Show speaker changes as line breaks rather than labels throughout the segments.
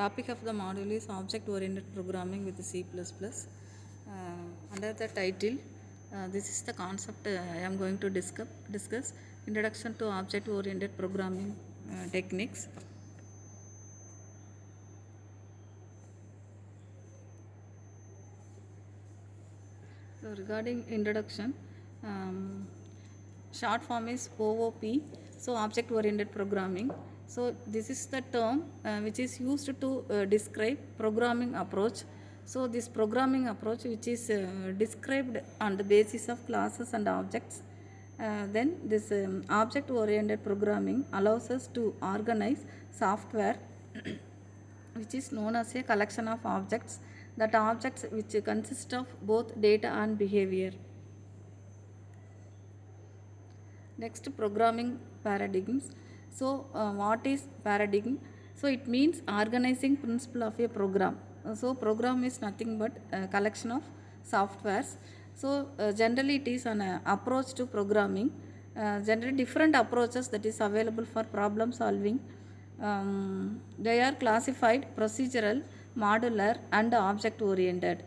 Topic of the module is object oriented programming with C++. Under the title, this is the concept I am going to discuss introduction to object oriented programming techniques. So regarding introduction, short form is OOP, so object oriented programming. So this is the term which is used to describe programming approach. So this programming approach which is described on the basis of classes and objects. Then this object oriented programming allows us to organize software which is known as a collection of objects, that objects which consist of both data and behavior. Next, programming paradigms. So what is paradigm? So it means organizing principle of a program. So program is nothing but a collection of softwares. So generally it is an approach to programming. Generally different approaches that is available for problem solving. They are classified procedural, modular and object oriented.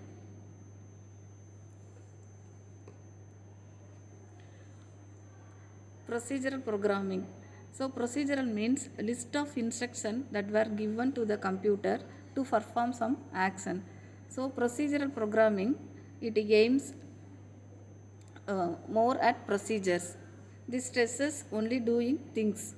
Procedural programming. So procedural means a list of instructions that were given to the computer to perform some action. So procedural programming, it aims more at procedures. This stresses only doing things.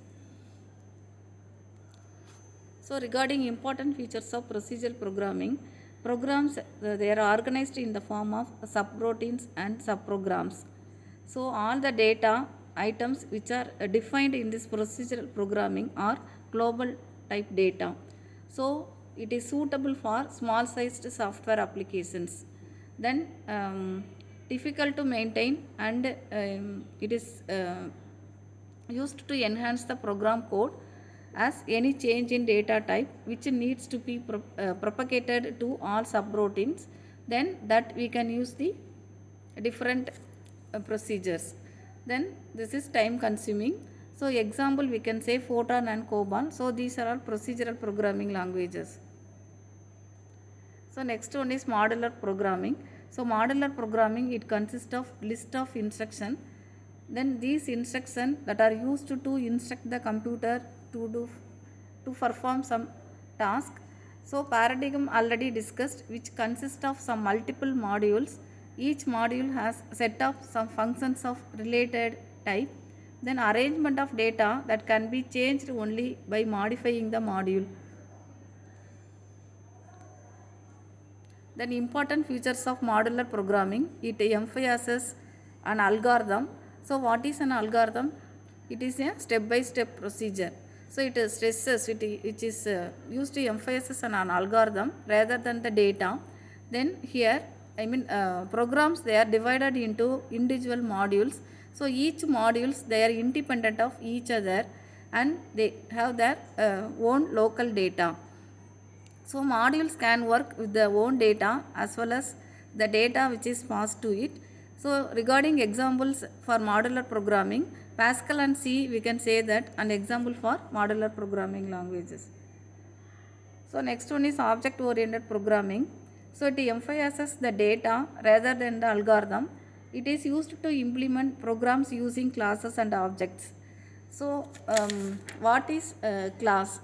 So regarding important features of procedural programming, programs they are organized in the form of subroutines and subprograms. So all the data items which are defined in this procedural programming are global type data. So it is suitable for small sized software applications. Then difficult to maintain, and it is used to enhance the program code, as any change in data type which needs to be propagated to all subroutines, then that we can use the different procedures. Then this is time consuming. So example we can say Fortran and COBOL. So these are all procedural programming languages. So next one is modular programming. So modular programming, it consists of list of instruction. Then these instructions that are used to instruct the computer to perform some task. So paradigm already discussed, which consists of some multiple modules. Each module has set of some functions of related type. Then arrangement of data that can be changed only by modifying the module. Then important features of modular programming, it emphasizes an algorithm. So what is an algorithm? It is a step-by-step procedure. So it stresses, which is used to emphasize on an algorithm rather than the data. Then here, programs, they are divided into individual modules. So each modules, they are independent of each other and they have their own local data. So modules can work with their own data as well as the data which is passed to it. So regarding examples for modular programming, Pascal and C we can say that an example for modular programming languages. So next one is object oriented programming. So it emphasizes the data rather than the algorithm. It is used to implement programs using classes and objects. So what is a class?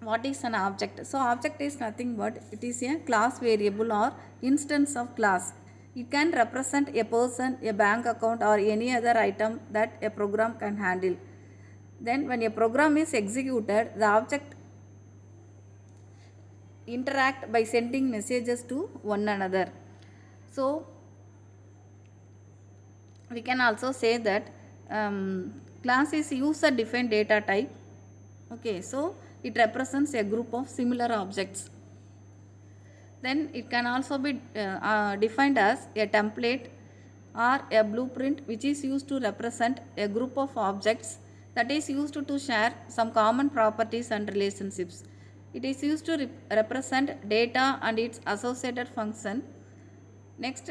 What is an object? So object is nothing but it is a class variable or instance of class. It can represent a person, a bank account or any other item that a program can handle. Then when a program is executed, the object interact by sending messages to one another. So we can also say that class is user defined data type. Okay, so it represents a group of similar objects. Then it can also be defined as a template or a blueprint, which is used to represent a group of objects that is used to share some common properties and relationships. It is used to represent data and its associated function. Next,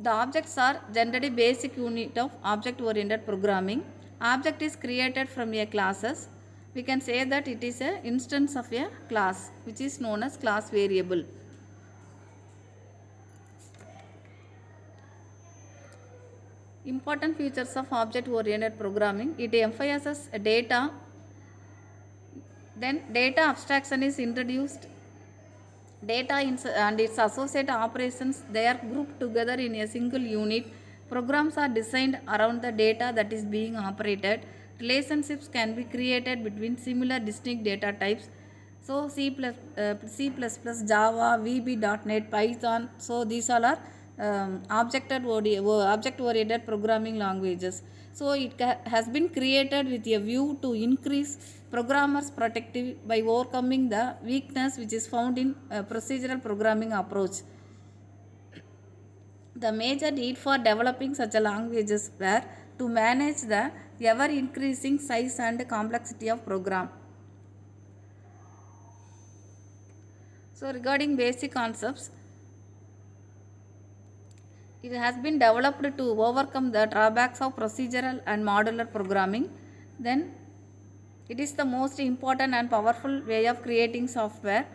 the objects are generally basic unit of object oriented programming. Object is created from a classes we can say that it is a instance of a class which is known as class variable. Important features of object oriented programming: it emphasizes data, then data abstraction is introduced. Data and its associated operations, they are grouped together in a single unit. Programs are designed around the data that is being operated. Relationships can be created between similar distinct data types. So C++, Java, VB.NET, Python. So these all are object-oriented programming languages. So it has been created with a view to increase programmers' productivity by overcoming the weakness which is found in procedural programming approach. The major need for developing such a languages were to manage the ever-increasing size and complexity of program. So regarding basic concepts, it has been developed to overcome the drawbacks of procedural and modular programming. Then it is the most important and powerful way of creating software.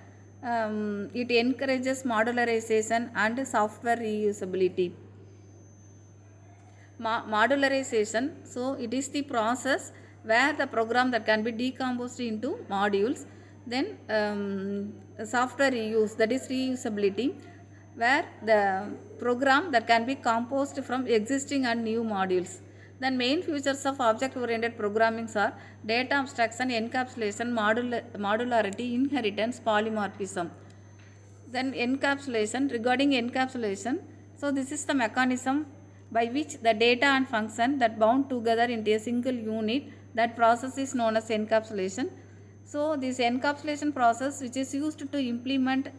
It encourages modularization and software reusability. Modularization, so it is the process where the program that can be decomposed into modules. Then software reuse, that is reusability, where the program that can be composed from existing and new modules. Then main features of object-oriented programming are data abstraction, encapsulation, modularity, inheritance, polymorphism. Then encapsulation, regarding encapsulation, so this is the mechanism by which the data and function that bound together into a single unit, that process is known as encapsulation. So this encapsulation process which is used to implement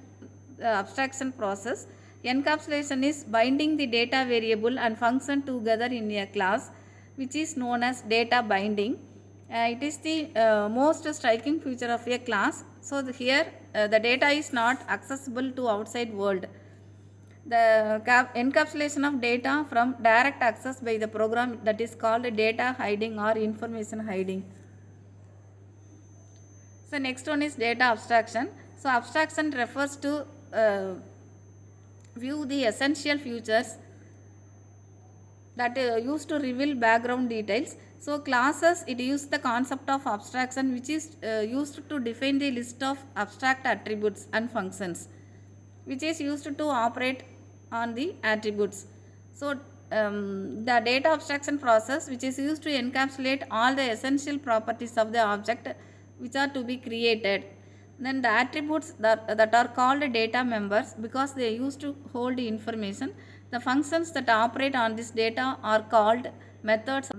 the abstraction process. Encapsulation is binding the data variable and function together in a class which is known as data binding. It is the most striking feature of a class. So here the data is not accessible to outside world. The encapsulation of data from direct access by the program, that is called data hiding or information hiding. So next one is data abstraction. So abstraction refers to view the essential features that used to reveal background details. So classes, it uses the concept of abstraction which is used to define the list of abstract attributes and functions which is used to operate on the attributes. So the data abstraction process which is used to encapsulate all the essential properties of the object which are to be created. Then the attributes that are called data members because they are used to hold the information. The functions that operate on this data are called methods.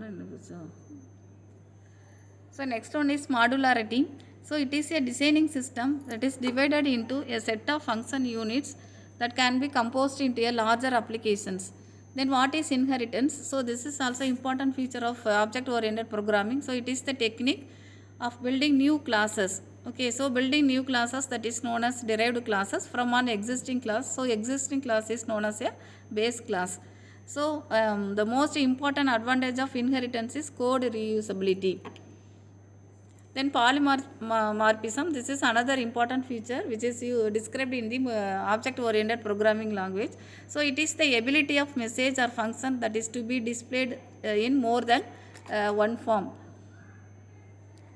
So next one is modularity. So it is a designing system that is divided into a set of function units that can be composed into a larger applications. Then what is inheritance? So this is also important feature of object oriented programming. So it is the technique of building new classes. Okay, so building new classes, that is known as derived classes from an existing class. So existing class is known as a base class. So the most important advantage of inheritance is code reusability. Then polymorphism, this is another important feature which is described in the object oriented programming language. So it is the ability of message or function that is to be displayed in more than one form.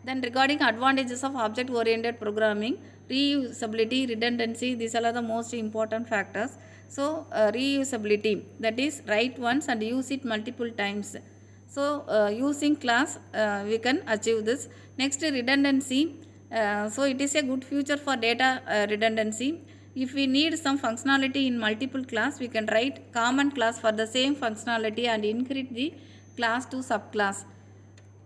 Then regarding advantages of object oriented programming, reusability, redundancy, these are the most important factors. So reusability, that is write once and use it multiple times. So using class we can achieve this. Next, redundancy. So it is a good feature for data redundancy. If we need some functionality in multiple class, we can write common class for the same functionality and inherit the class to subclass.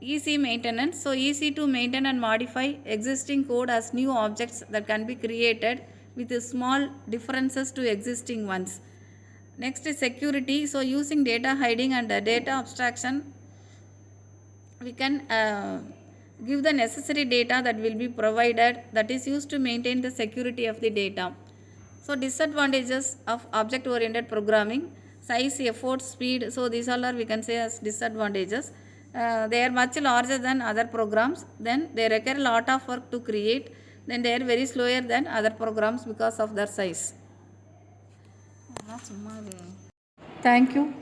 Easy maintenance. So easy to maintain and modify existing code as new objects that can be created with small differences to existing ones. Next is security. So using data hiding and data abstraction, we can give the necessary data that will be provided, that is used to maintain the security of the data. So disadvantages of object oriented programming: size, effort, speed. So these all are we can say as disadvantages. they are much larger than other programs, then they require a lot of work to create, then they are very slower than other programs because of their size. Thank you.